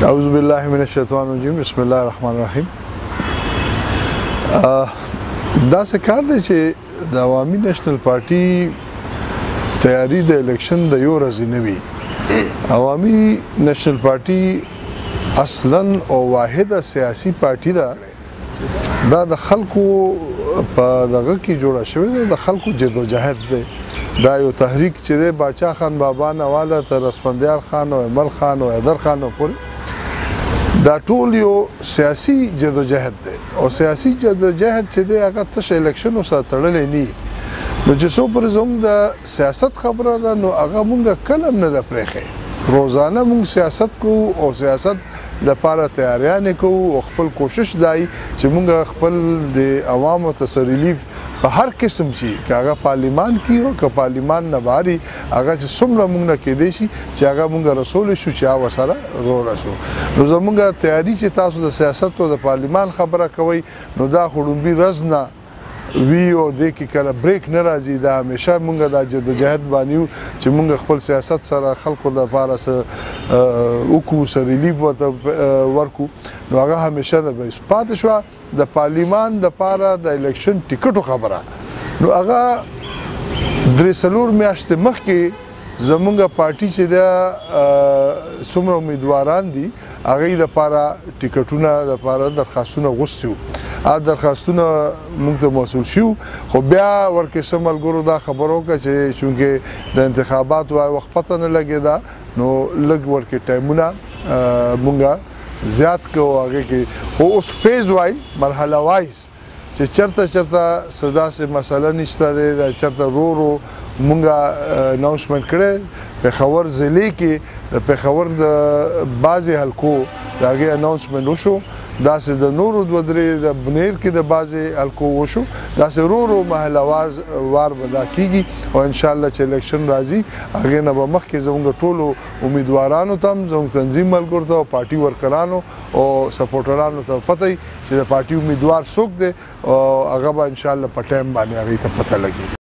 اعوذ بالله من الشیطان الرجیم بسم الله الرحمن الرحیم. دا څه کار دی چې د عوامي نېشنل پارټي تیاری د الیکشن د یو ورځې نه وي. عوامي نېشنل پارټي اصلا او واحده سیاسي پارټي ده. دا د خلکو په دغه کې جوړه شوې ده، د خلکو جدوجهد دی. دا یو تحریک چې دی باچا خان بابا نواله تر اسفندیار خان او امل خان او حیدر خان پورې دا ټول یو سیاسي جدوجهد دی، او سیاسي جدوجهد چې دی هغه تش الیکشنو سره تړلی نه وي. نو چې څو پورې زموږ د سیاست خبره ده نو هغه مونږ کله هم نه ده پرېښی. روزانه مونږ سیاست کوو او سیاست لپاره تیاریانې کوو او خپل کوشش دی چې مونږ خپل د عوامو ته ریلیف په هر قسم شي، که هغه پارلیمان کې او که پارلیمان نه بهر هغه چې څومره مونږ نه کیدی شي چې هغه مونږ رسولی شو چې هغه ورسره ورسو. نو زمونږ تیاري چې تاسو د سیاست او د پارلیمان خبره کوئ نو دا خو لومبي ورځ نه وی او دې کې کله بریک نه راځي. دا همیشه مونږ دا جدوجهد باندې یو چې مونږ خپل سیاست سره خلکو دپاره څه وکړو، څه ریلیف ورته ورکړو. نو هغه همیشه د پاتې شوه د پارلیمان دپاره د الیکشن ټیکټو خبره. نو هغه درې څلور میاشتې مخکې زمونږ پارټي چې د څومره امیدواران دي هغوی دپاره ټیکټونه دپاره درخواستونه غوښتي وو. هغه درخواستونه موږ ته موصول شو، خو بیا ورکې څه ملګرو دا خبره وکړه چې چونکې د انتخاباتو وخت پته نه لګېده نو لږ ورکې ټایمونه مونږ زیات کوو هغې کې. خو اوس فیز وایز مرحله وایز چې چرته څه داسې مسله نشته دی، دا چرته رو مونږه اناونسمنټ کړی. پېښور ضلع کې د پېښور د بعضې حلقو د هغې اناونسمنټ وشو، داسې د نورو دوه درې د بنیر کې د بعضې حلقو وشو. داسې رو محله وار به دا کېږي او انشاءالله چې الیکشن راځي هغې نه به مخکې زموږ ټولو امیدوارانو ته هم زموږ تنظیم ملګرو ته او پارټي ورکرانو او سپورټرانو ته پته وي چې د پارټي امیدوار څوک دی او هغه به انشاءالله په ټایم باندې هغې ته پته لګېږي.